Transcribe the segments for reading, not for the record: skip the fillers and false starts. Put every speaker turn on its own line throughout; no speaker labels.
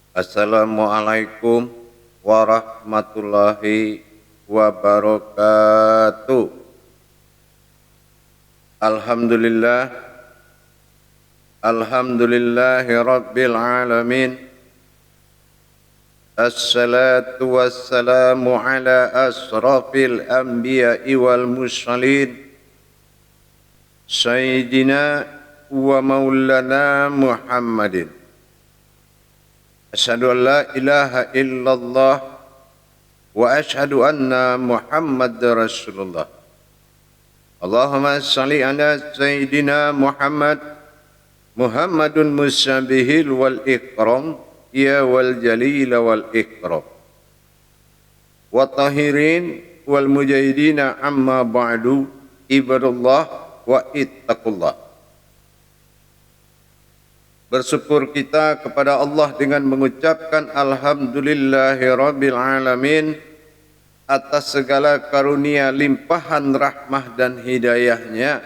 Assalamualaikum warahmatullahi wabarakatuh. Alhamdulillah, alhamdulillahi rabbil alamin. Assalatu wassalamu ala asrafil anbiya'i wal mursalin, sayyidina wa maulana Muhammadin. Asyhadu an la ilaha illallah wa asyhadu anna Muhammadar Rasulullah. Allahumma salli ala Sayyidina Muhammadun musabihil wal ikram, ya wal jalil wal ikram, wa tahirin wal mujahidina amma ba'du, ibadallah wa ittaqullah. Bersyukur kita kepada Allah dengan mengucapkan alhamdulillahirabbil alamin atas segala karunia limpahan rahmah dan hidayahnya,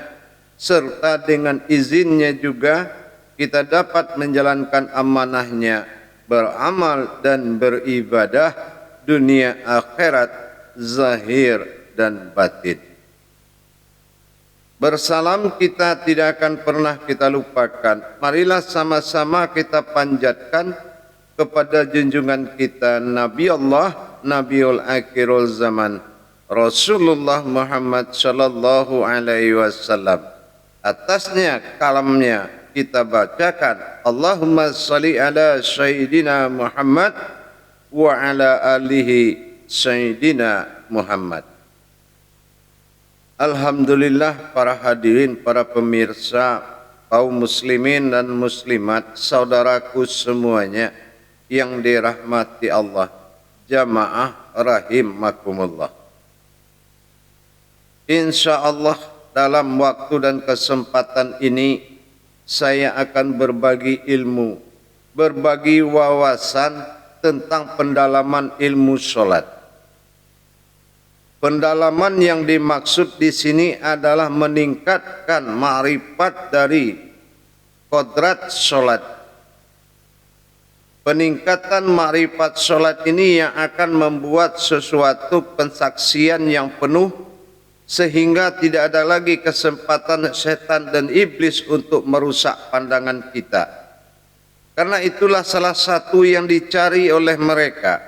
serta dengan izinnya juga kita dapat menjalankan amanahnya, beramal dan beribadah dunia akhirat, zahir dan batin. Bersalam kita tidak akan pernah kita lupakan. Marilah sama-sama kita panjatkan kepada junjungan kita Nabi Allah, Nabiul Akhirul Zaman, Rasulullah Muhammad sallallahu alaihi wasallam. Atasnya kalamnya kita bacakan Allahumma salli ala Sayyidina Muhammad wa ala alihi Sayyidina Muhammad. Alhamdulillah, para hadirin, para pemirsa, kaum muslimin dan muslimat, saudaraku semuanya yang dirahmati Allah, jamaah rahimakumullah. Insyaallah dalam waktu dan kesempatan ini saya akan berbagi ilmu, berbagi wawasan tentang pendalaman ilmu sholat. Pendalaman yang dimaksud di sini adalah meningkatkan ma'rifat dari kodrat sholat. Peningkatan ma'rifat sholat ini yang akan membuat sesuatu pensaksian yang penuh, sehingga tidak ada lagi kesempatan setan dan iblis untuk merusak pandangan kita. Karena itulah salah satu yang dicari oleh mereka,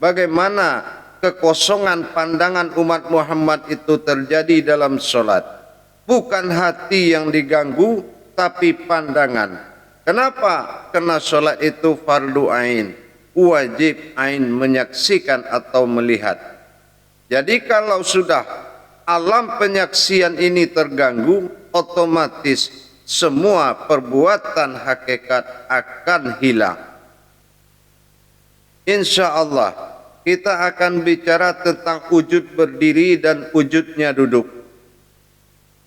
bagaimana kekosongan pandangan umat Muhammad itu terjadi dalam sholat. Bukan hati yang diganggu, tapi pandangan. Kenapa? Karena sholat itu fardu ain, wajib ain menyaksikan atau melihat. Jadi kalau sudah alam penyaksian ini terganggu, otomatis semua perbuatan hakikat akan hilang. Insya Allah kita akan bicara tentang wujud berdiri dan wujudnya duduk.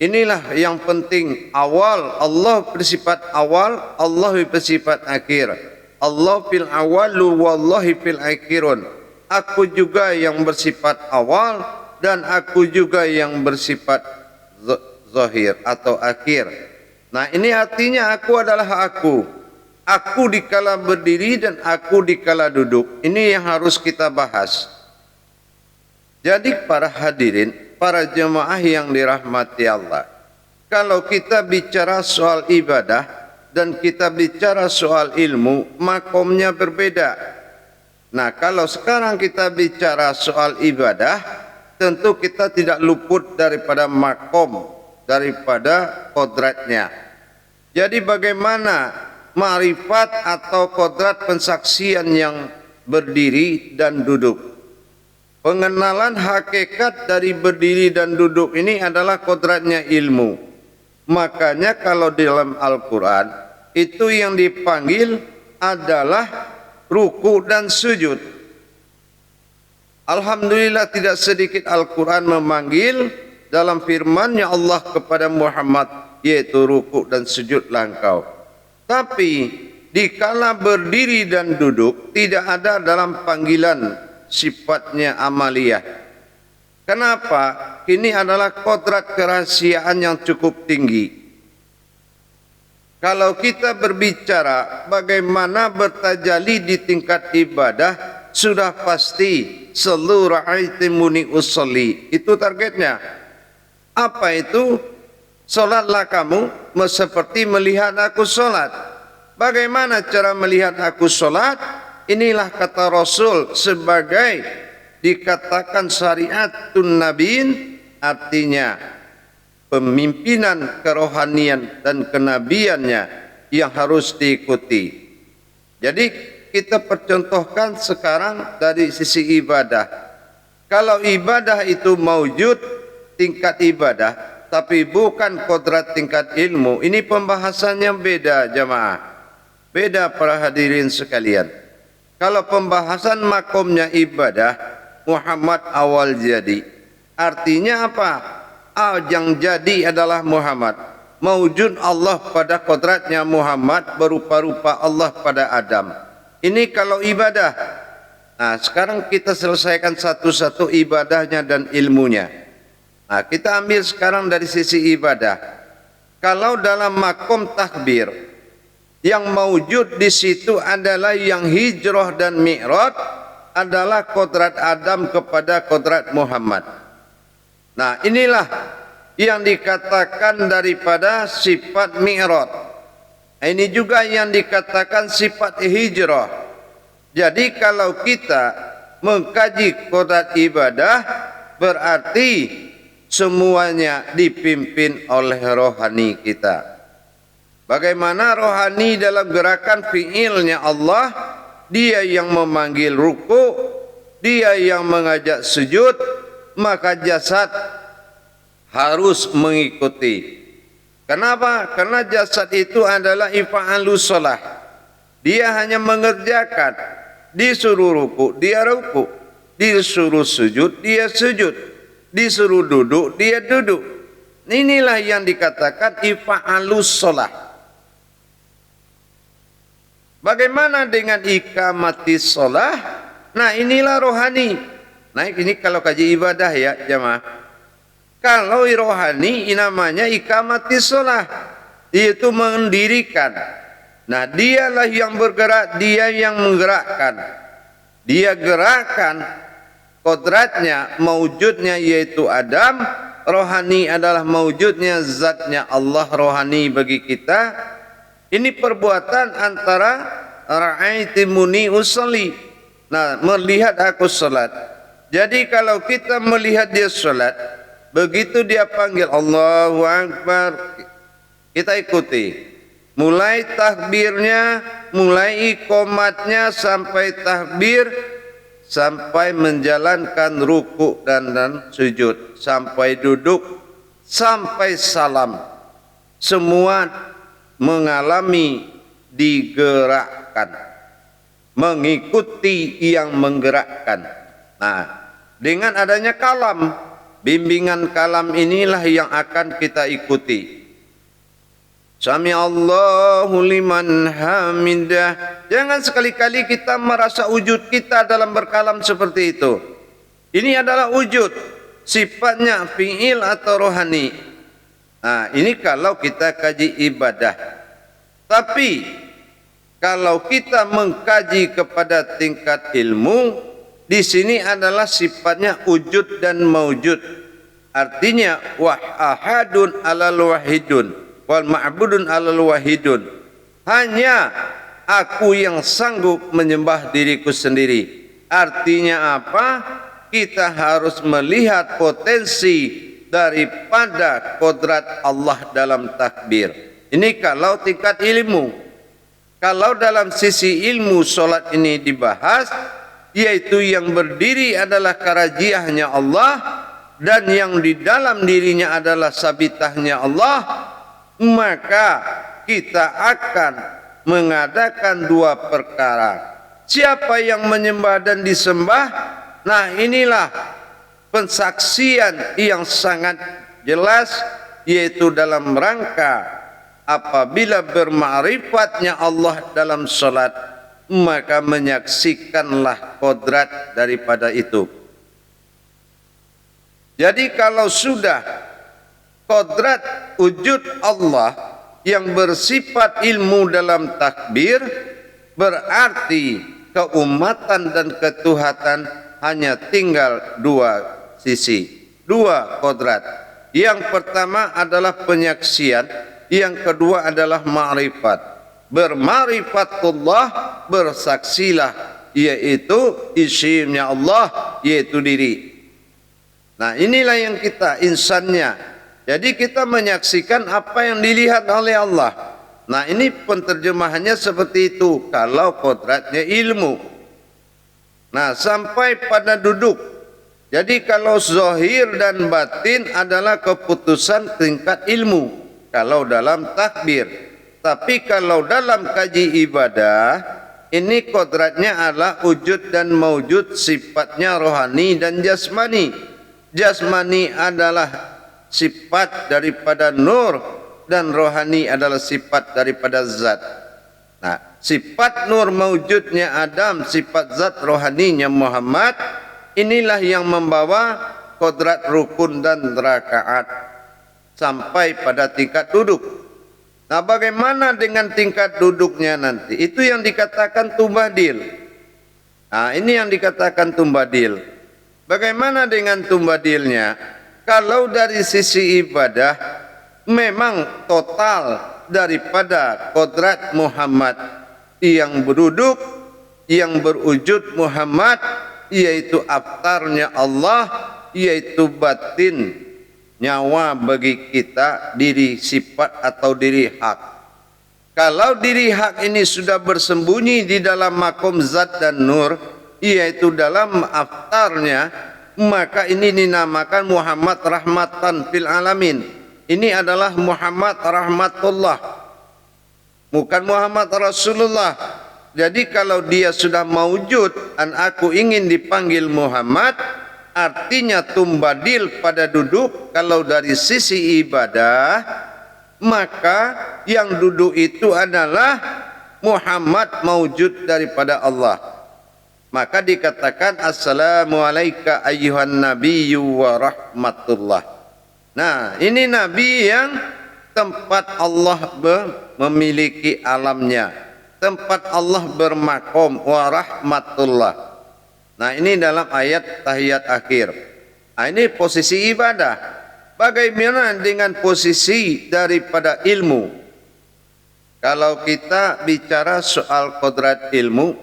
Inilah yang penting. Awal, Allah bersifat awal, Allah bersifat akhir. Allah fil awalu wallahi fil akhirun. Aku juga yang bersifat awal dan aku juga yang bersifat zahir atau akhir. Nah, ini artinya aku adalah aku. Aku dikala berdiri dan aku dikala duduk. Ini yang harus kita bahas. Jadi para hadirin, para jemaah yang dirahmati Allah, kalau kita bicara soal ibadah dan kita bicara soal ilmu, makomnya berbeda. Nah, kalau sekarang kita bicara soal ibadah, tentu kita tidak luput daripada makom, daripada kodratnya. Jadi bagaimana ma'rifat atau kodrat pensaksian yang berdiri dan duduk? Pengenalan hakikat dari berdiri dan duduk ini adalah kodratnya ilmu. Makanya kalau di dalam Al-Quran itu yang dipanggil adalah ruku dan sujud. Alhamdulillah tidak sedikit Al-Quran memanggil dalam firman-Nya Allah kepada Muhammad, yaitu ruku dan sujudlah engkau. Tapi dikala berdiri dan duduk tidak ada dalam panggilan sifatnya amaliyah. Kenapa? Ini adalah kodrat kerahasiaan yang cukup tinggi. Kalau kita berbicara bagaimana bertajalli di tingkat ibadah, sudah pasti seluruh muni usolli. Itu targetnya. Apa itu? Solatlah kamu seperti melihat aku solat. Bagaimana cara melihat aku solat? Inilah kata Rasul sebagai dikatakan syariatun nabiin, artinya pemimpinan kerohanian dan kenabiannya yang harus diikuti. Jadi kita percontohkan sekarang dari sisi ibadah. Kalau ibadah itu maujud tingkat ibadah, tapi bukan kodrat tingkat ilmu, ini pembahasannya beda jamaah. Beda para hadirin sekalian. Kalau pembahasan makomnya ibadah, Muhammad awal jadi. Artinya apa? Yang jadi adalah Muhammad. Mawujud Allah pada kodratnya Muhammad, berupa-rupa Allah pada Adam. Ini kalau ibadah. Nah, sekarang kita selesaikan satu-satu ibadahnya dan ilmunya. Nah, kita ambil sekarang dari sisi ibadah. Kalau dalam makom takbir, yang mawujud di situ adalah yang hijrah dan mi'raj adalah kodrat Adam kepada kodrat Muhammad. Nah, inilah yang dikatakan daripada sifat mi'raj. Ini juga yang dikatakan sifat hijrah. Jadi kalau kita mengkaji kodrat ibadah, berarti semuanya dipimpin oleh rohani kita. Bagaimana rohani dalam gerakan fi'ilnya Allah, dia yang memanggil ruku, dia yang mengajak sujud, maka jasad harus mengikuti. Kenapa? Karena jasad itu adalah ifa'alus shalah. Dia hanya mengerjakan, disuruh ruku, dia ruku, disuruh sujud, dia sujud, disuruh duduk, dia duduk. Inilah yang dikatakan ifa'alus shalah. Bagaimana dengan ikamatis shalah? Nah, inilah rohani. Nah, ini kalau kaji ibadah ya jamaah. Kalau rohani namanya ikamatis shalah, yaitu mendirikan. Nah, dialah yang bergerak, dia yang menggerakkan. Dia gerakan kodratnya, maujudnya yaitu Adam. Rohani adalah maujudnya zatnya Allah, rohani bagi kita. Ini perbuatan antara ra'aitimuni usolli. Nah, melihat aku salat. Jadi kalau kita melihat dia salat, begitu dia panggil Allahu Akbar, kita ikuti. Mulai takbirnya, mulai iqamatnya sampai takbir, sampai menjalankan ruku dan sujud, sampai duduk, sampai salam. Semua mengalami digerakkan, mengikuti yang menggerakkan. Nah, dengan adanya kalam, bimbingan kalam inilah yang akan kita ikuti. Sami Allahu liman hamidah. Jangan sekali-kali kita merasa wujud kita dalam berkalam seperti itu. Ini adalah wujud, sifatnya fi'il atau rohani. Nah, ini kalau kita kaji ibadah. Tapi kalau kita mengkaji kepada tingkat ilmu, di sini adalah sifatnya wujud dan maujud. Artinya wahadun alal wahidun wal ma'budun alal wahidun. Hanya aku yang sanggup menyembah diriku sendiri. Artinya apa? Kita harus melihat potensi daripada kodrat Allah dalam takbir. Ini kalau tingkat ilmu. Kalau dalam sisi ilmu solat ini dibahas, yaitu yang berdiri adalah karajiahnya Allah, dan yang di dalam dirinya adalah sabitahnya Allah, maka kita akan mengadakan dua perkara. Siapa yang menyembah dan disembah? Nah, inilah pensaksian yang sangat jelas, yaitu dalam rangka apabila berma'rifatnya Allah dalam salat, maka menyaksikanlah kodrat daripada itu. Jadi kalau sudah kodrat wujud Allah yang bersifat ilmu dalam takbir, berarti keumatan dan ketuhatan hanya tinggal dua sisi, dua kodrat. Yang pertama adalah penyaksian, yang kedua adalah ma'rifat. Berma'rifatullah, bersaksilah, yaitu isimnya Allah, yaitu diri. Nah, inilah yang kita insannya. Jadi kita menyaksikan apa yang dilihat oleh Allah. Nah, ini penterjemahannya seperti itu kalau kodratnya ilmu. Nah, sampai pada duduk. Jadi kalau zahir dan batin adalah keputusan tingkat ilmu kalau dalam takbir. Tapi kalau dalam kaji ibadah, ini kodratnya adalah wujud dan maujud, sifatnya rohani dan jasmani. Jasmani adalah sifat daripada nur dan rohani adalah sifat daripada zat. Nah, sifat nur maujudnya Adam, sifat zat rohaninya Muhammad, inilah yang membawa kodrat rukun dan rakaat sampai pada tingkat duduk. Nah, bagaimana dengan tingkat duduknya nanti? Itu yang dikatakan tumbadil. Nah, ini yang dikatakan tumbadil. Bagaimana dengan tumbadilnya? Kalau dari sisi ibadah memang total daripada kodrat Muhammad yang berduduk, yang berwujud Muhammad, yaitu aftarnya Allah, yaitu batin nyawa bagi kita, diri sifat atau diri hak. Kalau diri hak ini sudah bersembunyi di dalam makom zat dan nur, yaitu dalam aftarnya, maka ini dinamakan Muhammad rahmatan fil alamin. Ini adalah Muhammad rahmatullah, bukan Muhammad Rasulullah. Jadi kalau dia sudah maujud dan aku ingin dipanggil Muhammad, artinya tumbadil pada duduk. Kalau dari sisi ibadah, maka yang duduk itu adalah Muhammad maujud daripada Allah. Maka dikatakan assalamualaikum ayyuhan nabiyyu wa rahmatullah. Nah, ini nabi yang tempat Allah memiliki alamnya, tempat Allah bermakom wa rahmatullah. Nah, ini dalam ayat tahiyat akhir. Nah, ini posisi ibadah. Bagaimana dengan posisi daripada ilmu? Kalau kita bicara soal kodrat ilmu,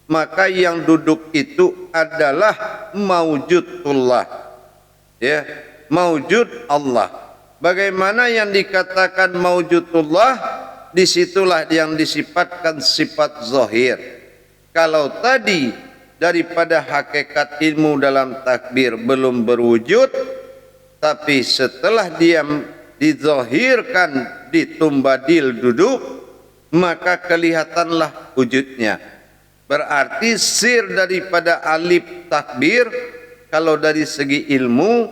maka yang duduk itu adalah maujudullah, ya, maujud Allah. Bagaimana yang dikatakan maujudullah? Disitulah yang disifatkan sifat zahir. Kalau tadi daripada hakikat ilmu dalam takbir belum berwujud, tapi setelah dia dizahirkan di tumbadil duduk, maka kelihatanlah wujudnya. Berarti sir daripada alif takbir kalau dari segi ilmu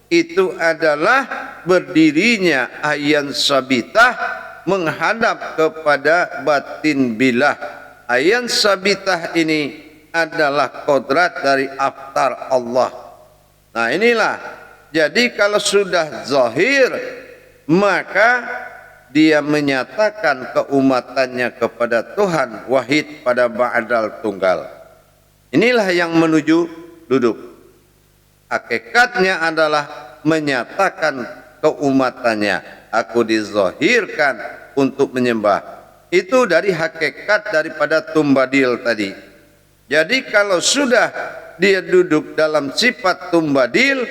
itu adalah berdirinya ayan sabitah menghadap kepada batin bilah. Ayan sabitah ini adalah kodrat dari aftar Allah. Nah, inilah. Jadi kalau sudah zahir, maka dia menyatakan keumatannya kepada Tuhan wahid pada ba'dal tunggal. Inilah yang menuju duduk. Hakikatnya adalah menyatakan keumatannya. Aku dizahirkan untuk menyembah. Itu dari hakikat daripada tumbadil tadi. Jadi kalau sudah dia duduk dalam sifat tumbadil,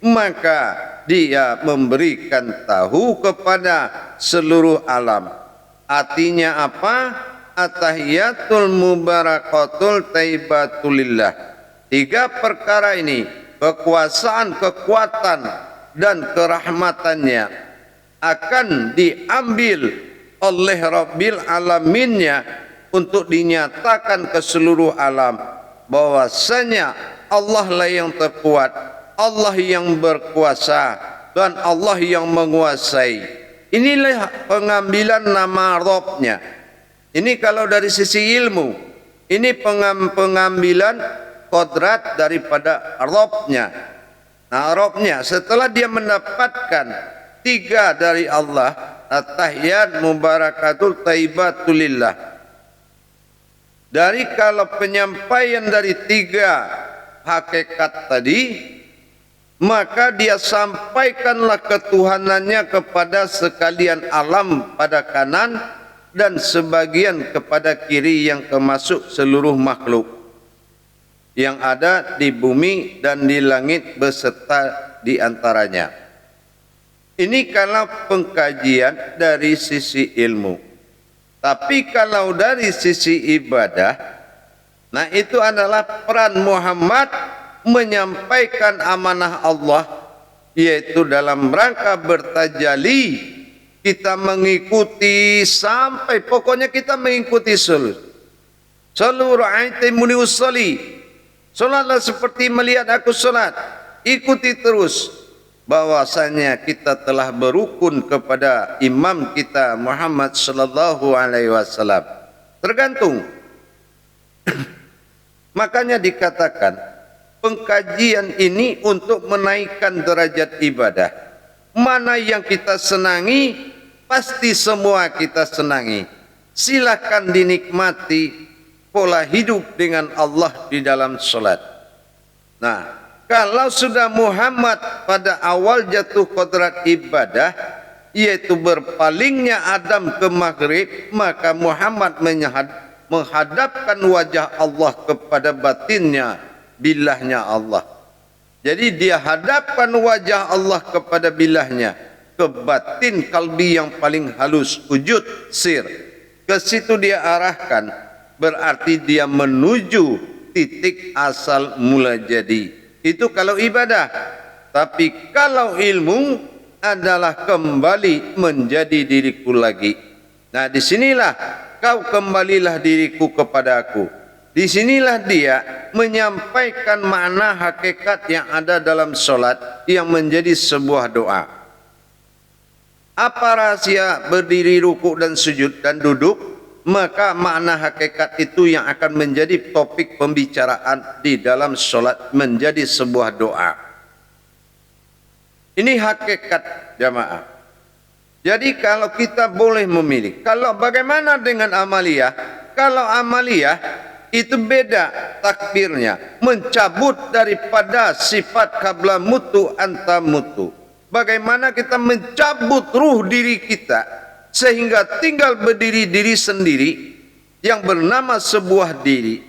maka dia memberikan tahu kepada seluruh alam. Artinya apa? At-tahiyatul mubarakatul taibatulillah. Tiga perkara ini, kekuasaan, kekuatan dan kerahmatannya akan diambil oleh Rabbil Alaminnya untuk dinyatakan ke seluruh alam bahwasanya Allah lah yang terkuat, Allah yang berkuasa dan Allah yang menguasai. Inilah pengambilan nama Rabb-nya. Ini kalau dari sisi ilmu, ini pengambilan kodrat daripada Rabb-nya. Nah, Rabb-nya setelah dia mendapatkan tiga dari Allah, at-tahiyat mubarakatul taibatulillah. Dari kalau penyampaian dari 3 hakikat tadi, maka dia sampaikanlah ketuhanannya kepada sekalian alam pada kanan dan sebagian kepada kiri yang termasuk seluruh makhluk yang ada di bumi dan di langit beserta di antaranya. Ini kalau pengkajian dari sisi ilmu. Tapi kalau dari sisi ibadah, nah itu adalah peran Muhammad menyampaikan amanah Allah, yaitu dalam rangka bertajali kita mengikuti sampai pokoknya kita mengikuti seluruh ayat muni usolli. Solatlah seperti melihat aku solat. Ikuti terus bahwasanya kita telah berukun kepada imam kita Muhammad sallallahu alaihi wasallam. Tergantung. Makanya dikatakan pengkajian ini untuk menaikkan derajat ibadah. Mana yang kita senangi, pasti semua kita senangi. Silakan dinikmati pola hidup dengan Allah di dalam solat. Nah, kalau sudah Muhammad pada awal jatuh kodrat ibadah, yaitu berpalingnya Adam ke maghrib, maka Muhammad menghadapkan wajah Allah kepada batinnya, bilahnya Allah. Jadi dia hadapkan wajah Allah kepada bilahnya, ke batin kalbi yang paling halus, wujud sir. Ke situ dia arahkan. Berarti dia menuju titik asal mula jadi. Itu kalau ibadah. Tapi kalau ilmu adalah kembali menjadi diriku lagi. Nah, disinilah kau kembalilah diriku kepada aku. Disinilah dia menyampaikan makna hakikat yang ada dalam solat yang menjadi sebuah doa. Apa rahasia berdiri, rukuk dan sujud dan duduk? Maka makna hakikat itu yang akan menjadi topik pembicaraan di dalam solat menjadi sebuah doa. Ini hakikat jamaah. Jadi kalau kita boleh memilih, kalau bagaimana dengan amaliyah? Kalau amaliyah itu beda takbirnya, mencabut daripada sifat qabla mutu anta mutu. Bagaimana kita mencabut ruh diri kita sehingga tinggal berdiri diri sendiri yang bernama sebuah diri.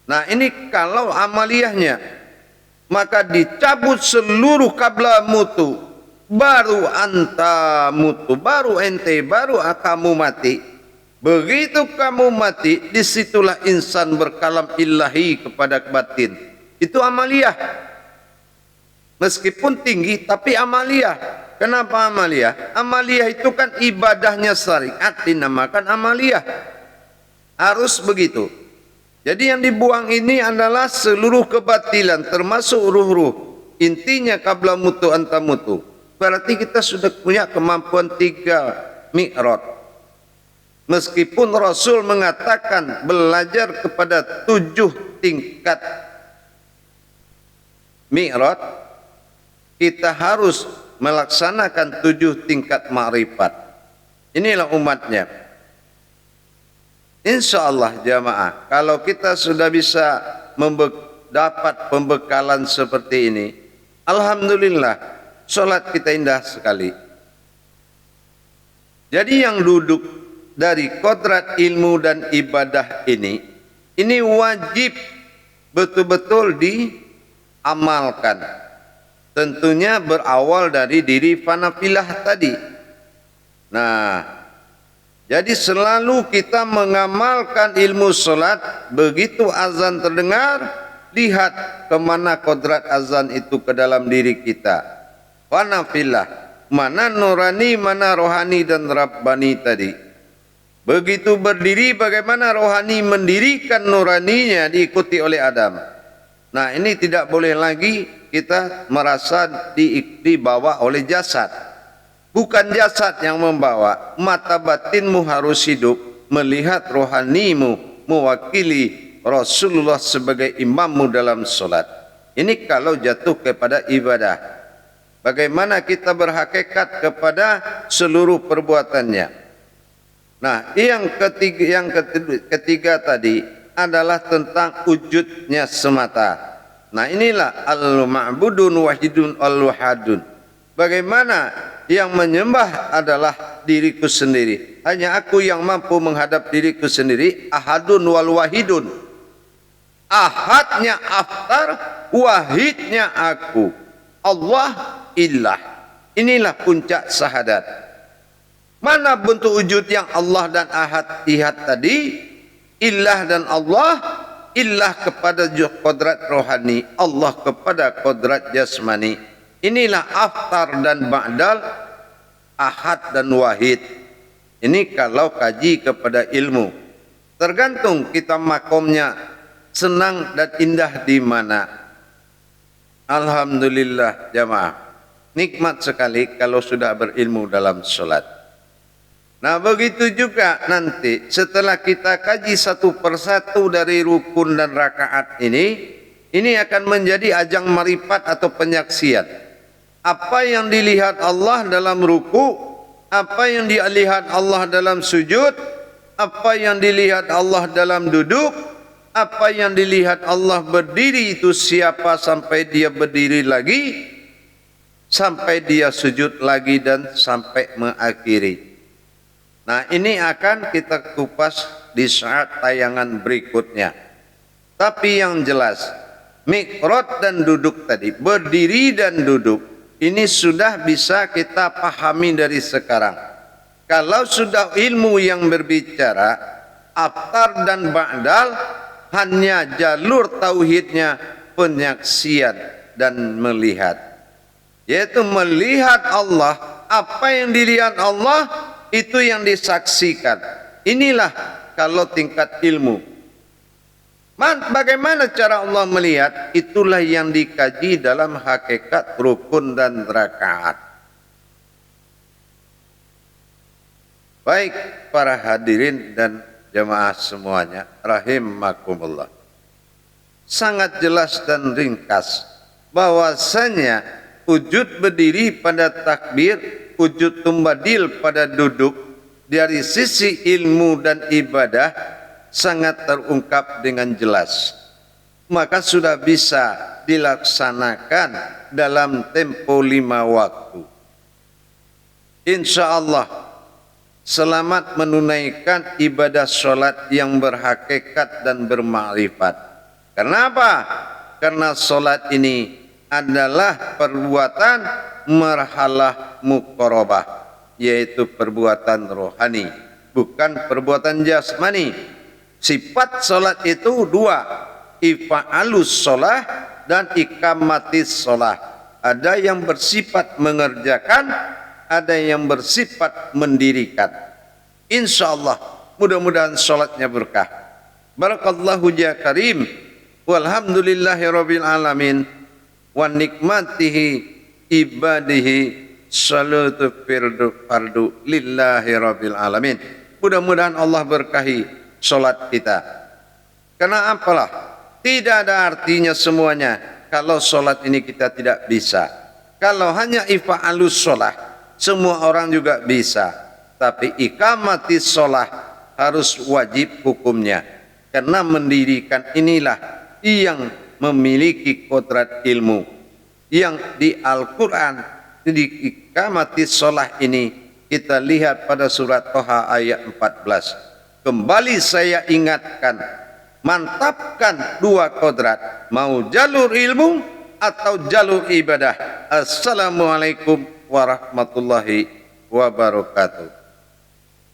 Nah, ini kalau amaliyahnya, maka dicabut seluruh qabla mutu, baru anta mutu, baru ente, baru kamu mati. Begitu kamu mati, disitulah insan berkalam ilahi kepada batin. Itu amaliyah. Meskipun tinggi tapi amaliyah. Kenapa amaliyah? Amaliyah itu kan ibadahnya syariat dinamakan amaliyah. Harus begitu. Jadi yang dibuang ini adalah seluruh kebatilan termasuk ruh-ruh. Intinya qabla mutu anta mutu. Berarti kita sudah punya kemampuan 3 mi'raj. Meskipun Rasul mengatakan belajar kepada 7 tingkat mi'raj, kita harus melaksanakan 7 tingkat ma'rifat. Inilah umatnya. InsyaAllah jamaah, kalau kita sudah bisa dapat pembekalan seperti ini, alhamdulillah, solat kita indah sekali. Jadi yang duduk dari kodrat ilmu dan ibadah ini wajib betul-betul diamalkan. Tentunya berawal dari diri fanafilah tadi. Nah, jadi selalu kita mengamalkan ilmu solat. Begitu azan terdengar, lihat kemana kodrat azan itu ke dalam diri kita. Fanafilah, mana nurani, mana rohani dan rabbani tadi. Begitu berdiri, bagaimana rohani mendirikan nuraninya diikuti oleh Adam. Nah, ini tidak boleh lagi kita merasa dibawa oleh jasad. Bukan jasad yang membawa, mata batinmu harus hidup melihat rohanimu mewakili Rasulullah sebagai imammu dalam solat. Ini kalau jatuh kepada ibadah. Bagaimana kita berhakikat kepada seluruh perbuatannya. Nah, yang ketiga tadi adalah tentang wujudnya semata. Nah, inilah al-ma'budun wahidun al-wahadun. Bagaimana yang menyembah adalah diriku sendiri. Hanya aku yang mampu menghadap diriku sendiri. Ahadun wal wahidun. Ahadnya aftar, wahidnya aku. Allah illah. Inilah puncak syahadat. Mana bentuk wujud yang Allah dan ahad ihad tadi? Illah dan Allah. Illah kepada kodrat rohani, Allah kepada kodrat jasmani. Inilah aftar dan ba'dal, ahad dan wahid. Ini kalau kaji kepada ilmu. Tergantung kita makomnya senang dan indah di mana. Alhamdulillah jamaah. Nikmat sekali kalau sudah berilmu dalam sholat. Nah, begitu juga nanti setelah kita kaji satu persatu dari rukun dan rakaat ini akan menjadi ajang marifat atau penyaksian. Apa yang dilihat Allah dalam ruku, apa yang dilihat Allah dalam sujud, apa yang dilihat Allah dalam duduk, apa yang dilihat Allah berdiri itu siapa sampai dia berdiri lagi, sampai dia sujud lagi dan sampai mengakhiri. Nah, ini akan kita kupas di saat tayangan berikutnya. Tapi yang jelas, mikrot dan duduk tadi, berdiri dan duduk, ini sudah bisa kita pahami dari sekarang. Kalau sudah ilmu yang berbicara, aftar dan ba'dal, hanya jalur tauhidnya penyaksian dan melihat. Yaitu melihat Allah, apa yang dilihat Allah, itu yang disaksikan. Inilah kalau tingkat ilmu. Bagaimana cara Allah melihat? Itulah yang dikaji dalam hakikat rukun dan rakaat. Baik para hadirin dan jemaah semuanya, rahimakumullah. Sangat jelas dan ringkas bahwasanya wujud berdiri pada takbir, wujud tumbadil pada duduk dari sisi ilmu dan ibadah sangat terungkap dengan jelas. Maka sudah bisa dilaksanakan dalam tempo 5 waktu. Insya Allah selamat menunaikan ibadah sholat yang berhakikat dan bermakrifat. Kenapa? Karena sholat ini adalah perbuatan marhalah muqarabah, yaitu perbuatan rohani, bukan perbuatan jasmani. Sifat solat itu 2, ifa'alus sholah dan ikamatis sholah. Ada yang bersifat mengerjakan, ada yang bersifat mendirikan. Insyaallah mudah-mudahan sholatnya berkah. Barakallahu ya karim, walhamdulillahi rabbil alamin, wa nikmatihi ibadihi salatu fardu lillahi rabbil alamin. Mudah-mudahan Allah berkahi solat kita. Karena apalah, tidak ada artinya semuanya kalau solat ini kita tidak bisa. Kalau hanya ifa'alus sholah, semua orang juga bisa. Tapi ikamatis sholah harus wajib hukumnya. Karena mendirikan inilah yang memiliki kodrat ilmu. Yang di Al-Quran, di ikamatis sholah ini, kita lihat pada surat Toha ayat 14. Kembali saya ingatkan, mantapkan 2 kodrat, mau jalur ilmu atau jalur ibadah. Assalamualaikum warahmatullahi wabarakatuh.